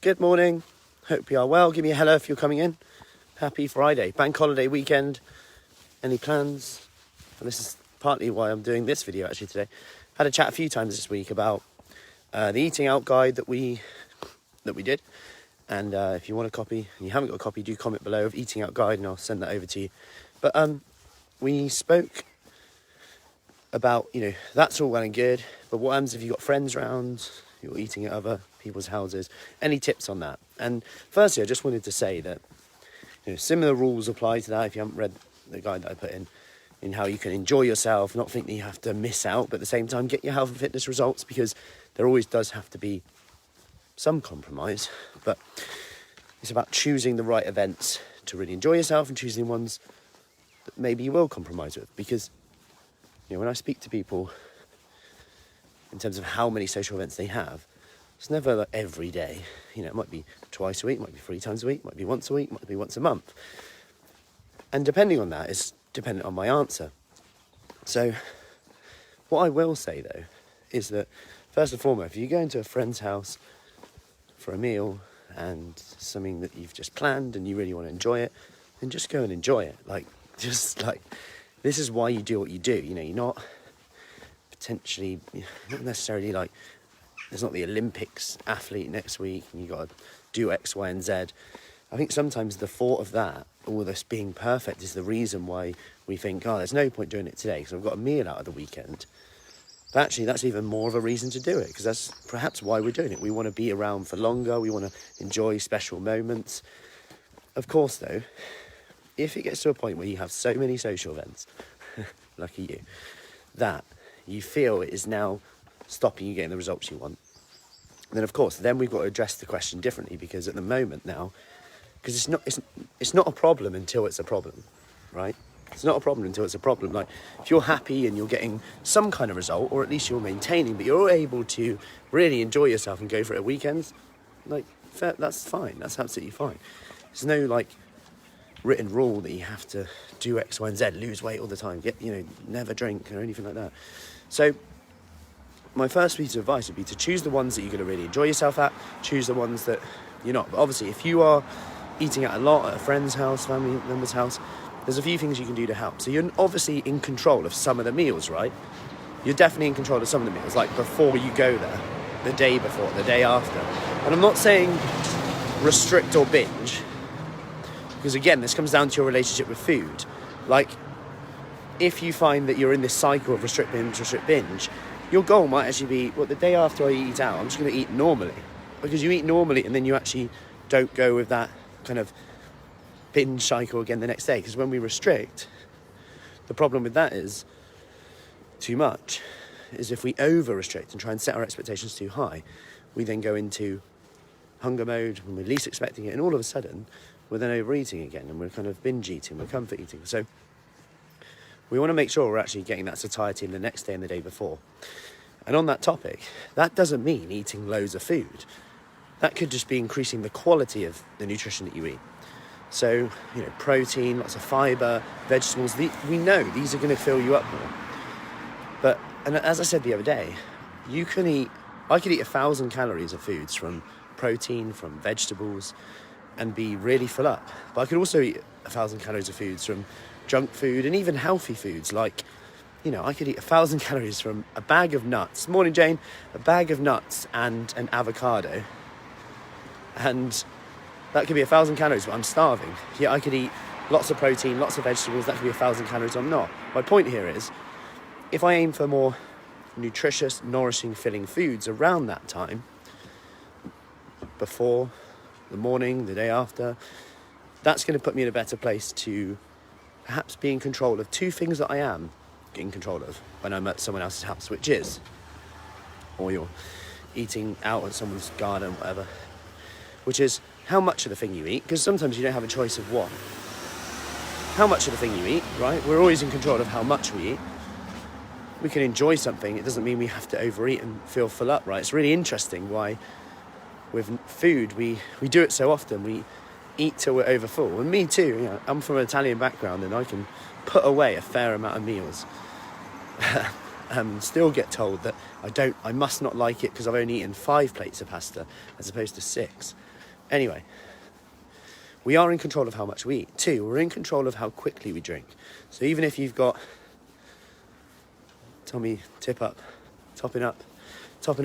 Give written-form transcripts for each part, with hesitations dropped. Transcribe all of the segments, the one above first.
Good morning. Hope you are well. Give me a hello if you're coming in. Happy Friday. Bank holiday weekend. Any plans? And this is partly why I'm doing this video actually today. Had a chat a few times this week about the eating out guide that we did. And if you want a copy and you haven't got a copy, do comment below of eating out guide and I'll send that over to you. But we spoke about, that's all well and good. But what happens if you've got friends around, you're eating at other people's houses? Any tips on that? And firstly, I just wanted to say that similar rules apply to that. If you haven't read the guide that I put in how you can enjoy yourself, not think that you have to miss out, but at the same time get your health and fitness results, because there always does have to be some compromise. But it's about choosing the right events to really enjoy yourself and choosing ones that maybe you will compromise with. Because when I speak to people in terms of how many social events they have, it's never like every day. It might be twice a week, might be 3 times a week, might be once a week, might be once a month. And depending on that is dependent on my answer. So what I will say though is that first and foremost, if you go into a friend's house for a meal and something that you've just planned and you really want to enjoy it, then just go and enjoy it. This is why you do what you do. You're not potentially, not necessarily like, there's not the Olympics athlete next week and you got to do X, Y, and Z. I think sometimes the thought of that, all this being perfect, is the reason why we think, there's no point doing it today because I've got a meal out of the weekend. But actually, that's even more of a reason to do it, because that's perhaps why we're doing it. We want to be around for longer. We want to enjoy special moments. Of course, though, if it gets to a point where you have so many social events, lucky you, that you feel it is now stopping you getting the results you want, then of course, then we've got to address the question differently, because at the moment now, because it's not a problem until it's a problem, right? It's not a problem until it's a problem. Like, if you're happy and you're getting some kind of result, or at least you're maintaining, but you're able to really enjoy yourself and go for it at weekends, that's fine. That's absolutely fine. There's no written rule that you have to do X, Y, and Z, lose weight all the time, never drink or anything like that. So my first piece of advice would be to choose the ones that you're going to really enjoy yourself at, choose the ones that you're not. But obviously, if you are eating out a lot at a friend's house, family member's house, there's a few things you can do to help. So you're obviously in control of some of the meals, right? You're definitely in control of some of the meals, like before you go there, the day before, the day after. And I'm not saying restrict or binge, because again, this comes down to your relationship with food. Like, if you find that you're in this cycle of restrict, binge, your goal might actually be, the day after I eat out, I'm just going to eat normally. Because you eat normally and then you actually don't go with that kind of binge cycle again the next day. Because when we restrict, the problem with that is too much. Is if we over-restrict and try and set our expectations too high, we then go into hunger mode when we're least expecting it. And all of a sudden, we're then overeating again and we're kind of binge eating, we're comfort eating. So we want to make sure we're actually getting that satiety in the next day and the day before. And on that topic, that doesn't mean eating loads of food. That could just be increasing the quality of the nutrition that you eat. So, protein, lots of fibre, vegetables, we know these are going to fill you up more. And as I said the other day, I could eat 1,000 calories of foods from protein, from vegetables, and be really full up. But I could also eat 1,000 calories of foods from junk food and even healthy foods. Like, I could eat 1,000 calories from a bag of nuts. Morning, Jane. A bag of nuts and an avocado. And that could be 1,000 calories, but I'm starving. Yeah, I could eat lots of protein, lots of vegetables. That could be 1,000 calories. I'm not. My point here is, if I aim for more nutritious, nourishing, filling foods around that time, before, the morning, the day after, that's going to put me in a better place to perhaps be in control of 2 things that I am in control of when I'm at someone else's house, which is, or you're eating out at someone's garden, whatever, which is how much of the thing you eat, because sometimes you don't have a choice of what. How much of the thing you eat, right? We're always in control of how much we eat. We can enjoy something. It doesn't mean we have to overeat and feel full up, right? It's really interesting why with food, we do it so often. We eat till we're over full. And me too, I'm from an Italian background and I can put away a fair amount of meals. still get told that I must not like it because I've only eaten 5 plates of pasta as opposed to 6. Anyway, we are in control of how much we eat. 2, we're in control of how quickly we drink. So even if you've got topping up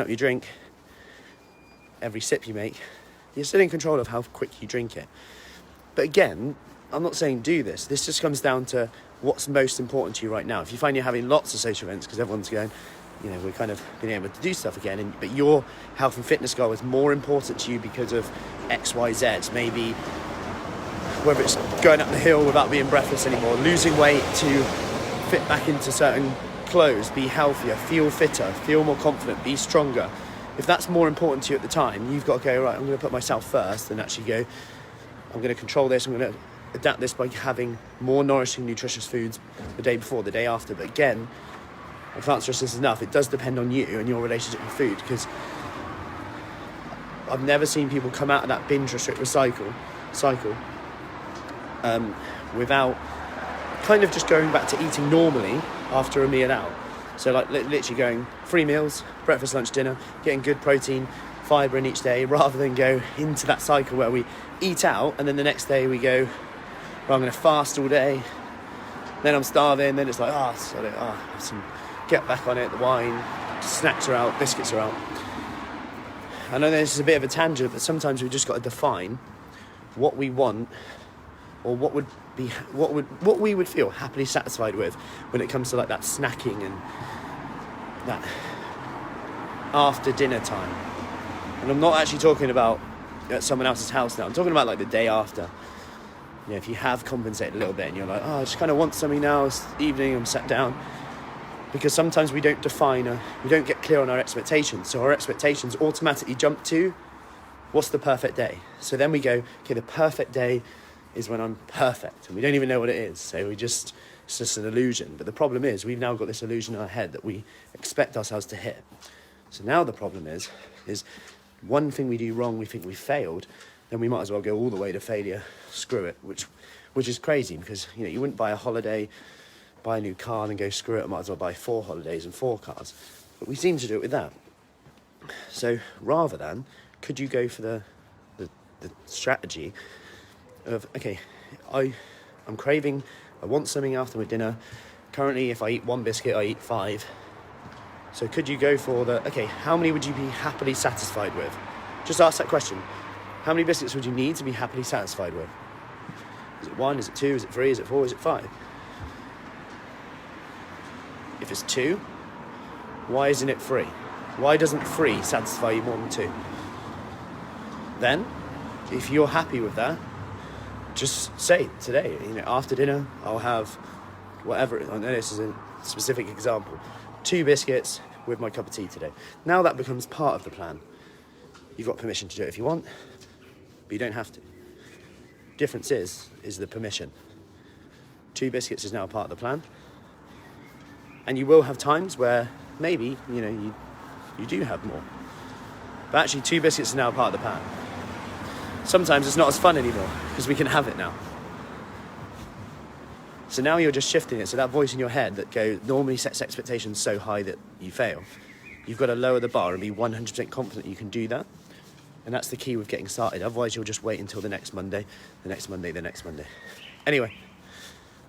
your drink every sip you make, you're still in control of how quick you drink it. But again, I'm not saying do this. This just comes down to what's most important to you right now. If you find you're having lots of social events because everyone's going, we're kind of being able to do stuff again, but your health and fitness goal is more important to you because of X, Y, Z, maybe whether it's going up the hill without being breathless anymore, losing weight to fit back into certain clothes, be healthier, feel fitter, feel more confident, be stronger. If that's more important to you at the time, you've got to go, right, I'm going to put myself first and actually go, I'm going to control this, I'm going to adapt this by having more nourishing, nutritious foods the day before, the day after. But again, I can't stress this enough, it does depend on you and your relationship with food, because I've never seen people come out of that binge, restrict, cycle without kind of just going back to eating normally after a meal out. So like literally going 3 meals, breakfast, lunch, dinner, getting good protein, fibre in each day, rather than go into that cycle where we eat out and then the next day we go, well, I'm going to fast all day, then I'm starving, then it's like, get back on it, the wine, snacks are out, biscuits are out. I know this is a bit of a tangent, but sometimes we've just got to define what we want, or what we would feel happily satisfied with when it comes to like that snacking and that after dinner time. And I'm not actually talking about at someone else's house now, I'm talking about like the day after. If you have compensated a little bit and you're like, I just kind of want something now, it's evening, I'm sat down. Because sometimes we don't we don't get clear on our expectations. So our expectations automatically jump to, what's the perfect day? So then we go, okay, the perfect day is when I'm perfect. And we don't even know what it is. So it's just an illusion. But the problem is, we've now got this illusion in our head that we expect ourselves to hit. So now the problem is one thing we do wrong, we think we failed, then we might as well go all the way to failure, screw it, which is crazy, because you wouldn't buy a holiday, buy a new car and then go screw it, I might as well buy 4 holidays and 4 cars. But we seem to do it with that. So rather than, could you go for the strategy of, okay, I'm craving, I want something after my dinner. Currently, if I eat 1 biscuit, I eat 5. So could you go for how many would you be happily satisfied with? Just ask that question. How many biscuits would you need to be happily satisfied with? Is it 1? Is it 2? Is it 3? Is it 4? Is it 5? If it's 2, why isn't it 3? Why doesn't 3 satisfy you more than 2? Then, if you're happy with that, just say today, after dinner, I'll have whatever. I know this is a specific example. 2 biscuits with my cup of tea today. Now that becomes part of the plan. You've got permission to do it if you want, but you don't have to. Difference is the permission. 2 biscuits is now part of the plan. And you will have times where maybe, you do have more. But actually 2 biscuits is now part of the plan. Sometimes it's not as fun anymore because we can have it now. So now you're just shifting it. So that voice in your head that normally sets expectations so high that you fail. You've got to lower the bar and be 100% confident you can do that. And that's the key with getting started. Otherwise you'll just wait until the next Monday, the next Monday, the next Monday. Anyway,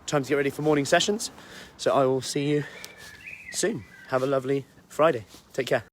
time to get ready for morning sessions. So I will see you soon. Have a lovely Friday. Take care.